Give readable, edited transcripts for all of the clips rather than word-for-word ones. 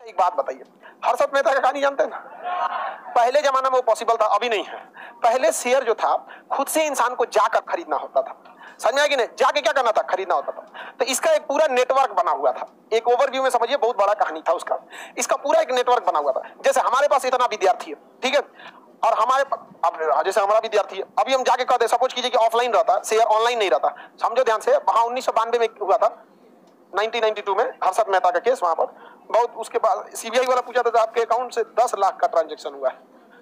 एक बात बताइए, हर्षद मेहता का कहानी जानते हैं ना? पहले जमाना में वो पॉसिबल था, अभी नहीं है। पहले शेयर जो था खुद से इंसान को जाकर खरीदना होता था, समझ में आया कि नहीं? जाके क्या करना था? खरीदना होता था। तो इसका एक पूरा नेटवर्क बना हुआ था। एक ओवरव्यू में समझिए, बहुत बड़ा कहानी था उसका। इसका पूरा एक नेटवर्क बना हुआ था। जैसे हमारे पास इतना विद्यार्थी है, ठीक है, और हमारे अब जैसे हमारा विद्यार्थी है, अभी हम जाके कहते, सपोज कीजिए कि ऑफलाइन रहता शेयर, ऑनलाइन नहीं रहता। समझो ध्यान से, वहां 1992 में हुआ था, 1992 में हर्षद मेहता का केस। वहां पर बहुत, उसके बाद सीबीआई वाला पूछा था आपके अकाउंट से 10 लाख का ट्रांजैक्शन हुआ है।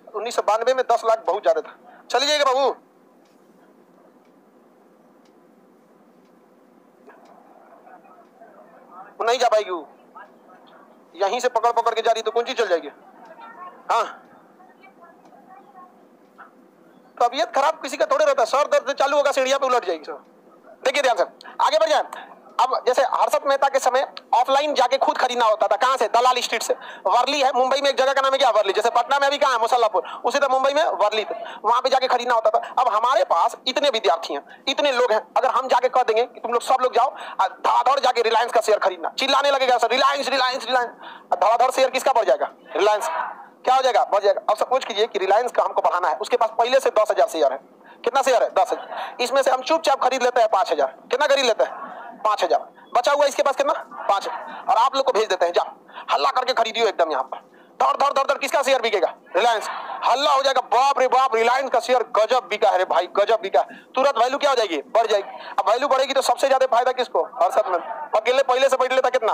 1992 में 10 लाख बहुत ज्यादा था। चली जाएगा बाबू, वो नहीं जा पाएगी, वो यहीं से पकड़ पकड़ के जा रही तो कौन चीज चल जाएगी। हाँ, तबीयत खराब किसी का थोड़े रहता है, सर दर्द चालू होगा सीढ़ियां पे उलट जाएगी। सर देखिए ध्यान से, आगे बढ़ जाए। अब जैसे हर्षद मेहता के समय ऑफलाइन जाके खुद खरीदना होता था। कहां से? दलाल स्ट्रीट से। वर्ली है मुंबई में, एक जगह का नाम है क्या? वर्ली। जैसे पटना में अभी कहां है? मुसल्लापुर। उसी तरह मुंबई में वर्ली, वहां पे जाके खरीदना होता था। अब हमारे पास इतने विद्यार्थी हैं, इतने लोग हैं, अगर हम जाके कह देंगे कि तुम लोग सब लोग जाओ धड़ाधड़ जाके रिलायंस का शेयर खरीदना, चिल्लाने लगेगा सर रिलायंस रिलायंस रिलायंस, धड़ाधड़ शेयर किसका बढ़ जाएगा? रिलायंस। क्या हो जाएगा? बढ़ जाएगा। अब सपोज कीजिए कि रिलायंस का हमको बढ़ाना है, उसके पास पहले से 10,000 शेयर है। कितना शेयर है? 10,000। इसमें से हम चुपचाप खरीद लेते हैं 5,000। कितना खरीद लेते हैं? 5,000। बचा हुआ इसके पास कितना? 5। और आप लोग को भेज देते हैं, जा हल्ला करके खरीदियो एकदम यहाँ पर, धड़ धड़ धड़ धड़। किसका शेयर बिकेगा? रिलायंस। हल्ला हो जाएगा, बाप रे बाप, रिलायंस का शेयर गजब बिका है रे भाई, गजब बिका है। तुरंत वैल्यू क्या हो जाएगी? बढ़ जाएगी। अब वैल्यू बढ़ेगी तो सबसे ज्यादा फायदा किसको? हर्षद में। अकेले पहले से बैठ लेता कितना?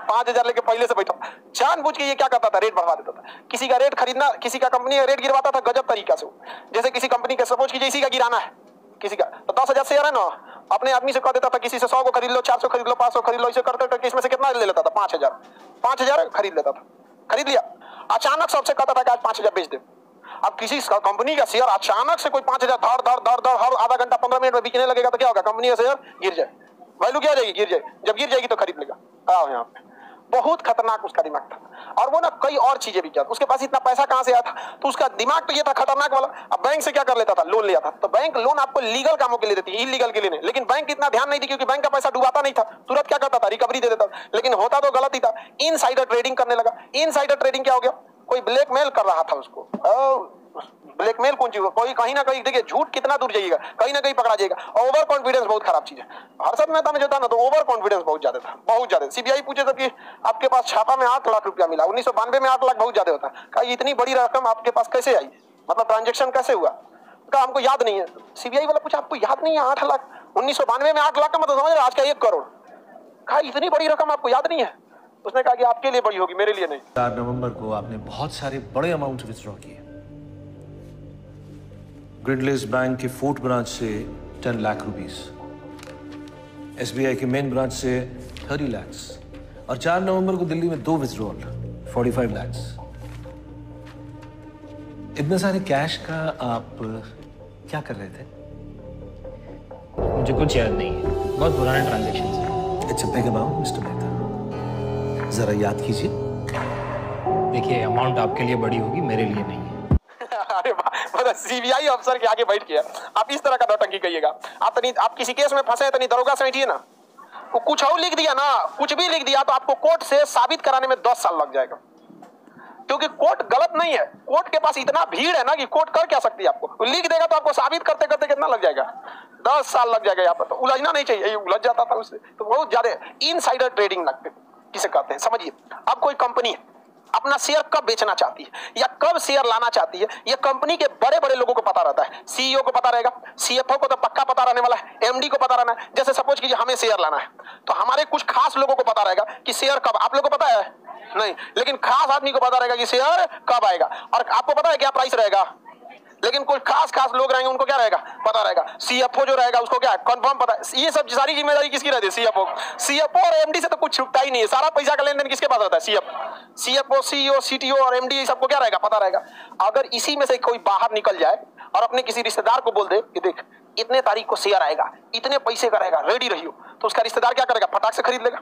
5,000 लेके पहले से बैठा। जानबूझ के ये क्या करता था? रेट बढ़वा देता था। किसी का रेट खरीदना, किसी का कंपनी का रेट गिरवाता था गजब तरीका से। जैसे किसी कंपनी का सपोज कीजिए इसी का गिराना है किसी का, तो 10,000 शेयर है ना, अपने आदमी से कह देता था किसी से 100 को खरीद लो, 400 खरीद लो, 500 खरीद लो। इसे करते करके इसमें से कितना ले लेता था? 5,000। 5,000 खरीद लेता था, खरीद लिया। अचानक सबसे कहता था कि आज 5,000 बेच दे। अब किसी कंपनी का शेयर अचानक से कोई 5,000 धड़ धड़ धड़ धड़ हर आधा घंटा 15 मिनट में बिकने लगेगा तो क्या होगा? कंपनी का शेयर गिर जाए, वैल्यू क्या हो जाएगी? गिर जाए। जब गिर जाएगी तो खरीद लेगा। आओ यहाँ पे, बहुत खतरनाक उसका दिमाग था। और वो ना कई और चीजें भी किया। उसके पास इतना पैसा कहां से आया था? तो उसका दिमाग तो ये था खतरनाक वाला। अब बैंक से क्या कर लेता था? लोन लिया था। तो बैंक लोन आपको लीगल कामों के लिए देती है, इलीगल के लिए नहीं। लेकिन बैंक इतना ध्यान नहीं दी, क्योंकि बैंक का पैसा डुबाता नहीं था, तुरंत क्या करता था? रिकवरी दे देता था। लेकिन होता तो गलत ही था। इनसाइडर ट्रेडिंग करने लगा। इनसाइडर ट्रेडिंग क्या हो गया? कोई ब्लैकमेल कर रहा था उसको। ब्लैकमेल कौन चीज? कोई कहीं ना कहीं, देखिए झूठ कितना दूर जाइएगा, कहीं ना कहीं पकड़ा जाएगा। ओवर कॉन्फिडेंस बहुत खराब चीज है। हर्षद मेहता में जो था ना, तो ओवर कॉन्फिडेंस बहुत ज्यादा था, बहुत ज्यादा। सीबीआई पूछे तो कि आपके पास छापा में 8 लाख रुपया मिला। 1992 में 8 लाख बहुत ज्यादा होता है। कहा इतनी बड़ी रकम आपके पास कैसे आई, मतलब ट्रांजेक्शन कैसे हुआ? कहा हमको याद नहीं है। सीबीआई वाला पूछा आपको याद नहीं है 8 लाख? 1992 में 8 लाख का मतलब समझ रहे, आज का 1 करोड़। कहा इतनी बड़ी रकम आपको याद नहीं है? उसने कहा कि आपके लिए बड़ी होगी, मेरे लिए नहीं। 4 नवंबर को आपने बहुत सारे बड़े अमाउंट विथड्रॉ किए। ग्रिडलेस बैंक के फोर्ट ब्रांच से 10 लाख रुपीस, एसबीआई के मेन ब्रांच से 30 लाख, और 4 नवंबर को दिल्ली में 2 विथड्रॉल 45 लाख। इतने सारे कैश का आप क्या कर रहे थे? मुझे कुछ याद नहीं है, बहुत पुराने ट्रांजैक्शन है। It's a big amount mister Mehta, जरा याद कीजिए। देखिए अमाउंट आपके लिए बड़ी होगी, मेरे लिए नहीं है। अरे मतलब सीबीआई अफसर के आगे बैठ के आप इस तरह का नौटंकी कहिएगा। आप किसी केस में फंसे तो नहीं दरोगा से बैठिए ना, वो कुछ और लिख दिया ना, कुछ भी लिख दिया तो आपको कोर्ट से साबित कराने में 10 साल लग जाएगा। क्योंकि कोर्ट गलत नहीं है, कोर्ट के पास इतना भीड़ है ना कि कोर्ट कर क्या सकती है आपको, लिख देगा तो आपको साबित करते करते कितना लग जाएगा? 10 साल लग जाएगा। यहाँ पर तो उलझना नहीं चाहिए, ये उलझ जाता था उससे। तो बहुत ज्यादा इनसाइडर ट्रेडिंग लगते किसे कहते हैं समझिए। अब कोई कंपनी है, अपना शेयर कब बेचना चाहती है या कब शेयर लाना चाहती है, यह कंपनी के बड़े बड़े लोगों को पता रहता है। सीईओ को पता रहेगा, सीएफओ को तो पक्का पता रहने वाला है, एमडी को पता रहना है। जैसे सपोज कीजिए हमें शेयर लाना है, तो हमारे कुछ खास लोगों को पता रहेगा कि शेयर कब, आप लोगों को पता है नहीं, लेकिन खास आदमी को पता रहेगा कि शेयर कब आएगा। और आपको पता है क्या प्राइस रहेगा, लेकिन कुछ खास खास लोग रहेंगे उनको क्या रहेगा? पता रहेगा। सीएफओ जो रहेगा उसको क्या कंफर्म पता है। ये सब सारी जिम्मेदारी किसकी रहती है? सीएफओ और एमडी से तो कुछ छुपता ही नहीं है। सारा पैसा का लेन देन किसके पास रहता है? सीएफओ, सीईओ, सीटीओ और एमडी सबको क्या रहेगा? पता रहेगा। अगर इसी में से कोई बाहर निकल जाए और अपने किसी रिश्तेदार को बोल दे कि देख इतने तारीख को शेयर आएगा, इतने पैसे का रहेगा, रेडी रहियो, तो उसका रिश्तेदार क्या करेगा? फटाक से खरीद लेगा।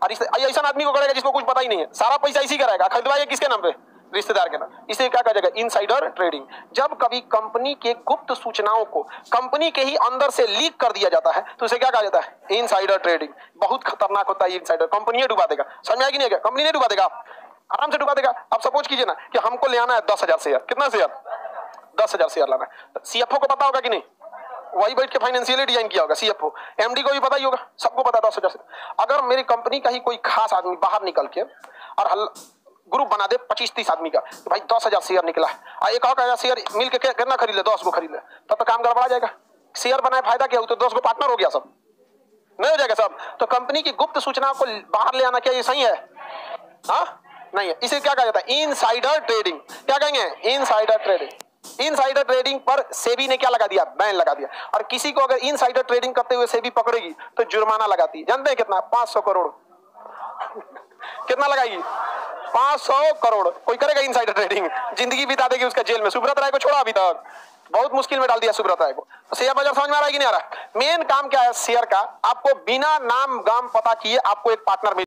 और ऐसा आदमी को करेगा जिसको कुछ पता ही नहीं है, सारा पैसा इसी का रहेगा, खरीदवाइए किसके नाम पे? रिश्तेदार के नाम। इसे क्या कहा जाएगा? Insider trading. जब कभी कंपनी के गुप्त सूचनाओं को कंपनी के ही अंदर से लीक कर दिया जाता है तो उसे क्या कहा जाता है? Insider trading. बहुत खतरनाक होता है इनसाइडर, कंपनी डुबा देगा। समझ में आया कि नहीं? कंपनी नहीं डुबा देगा, आराम से डुबा देगा। अब सपोज कीजिए ना कि हमको ले आना है 10,000 शेयर। कितना शेयर? 10,000 शेयर लाना है। सीएफओ को पता होगा कि नहीं? वही बैठ के फाइनेंशियली डिजाइन किया होगा सीएफओ। एमडी को भी पता ही होगा, सबको पता 10,000 शेयर। अगर मेरी कंपनी का ही कोई खास आदमी बाहर निकल के और ग्रुप बना दे 25-30 आदमी का, तो भाई 10,000 शेयर निकला है और एक और शेयर मिल के कितना खरीद ले? 10 को खरीद ले, तब तो काम गड़बड़ा जाएगा। शेयर बनाए फायदा क्या हो? तो 10 को पार्टनर हो गया, सब नहीं हो जाएगा सब। तो कंपनी की गुप्त सूचना को बाहर ले आना क्या ये सही है? हाँ नहीं है। इसे क्या कहा जाता है? Insider trading. क्या कहेंगे? Insider trading. इनसाइडर ट्रेडिंग पर सेबी ने क्या लगा दिया? बैन लगा दिया। और किसी को अगर इनसाइडर ट्रेडिंग करते हुए सेबी पकड़ेगी तो जुर्माना लगाती है। जानते हैं कितना? 500 करोड़। कितना लगाएगी? 500 करोड़। कोई करेगा इनसाइडर ट्रेडिंग? जिंदगी बिता देगी उसका जेल में। सुब्रत राय को छोड़ा अभी तक, बहुत मुश्किल में डाल दिया सुब्रत राय को। तो शेयर बाजार समझ में आ रहा है कि नहीं आ रहा? मेन काम क्या है शेयर का? आपको बिना नाम गाम पता किए आपको एक पार्टनर मिल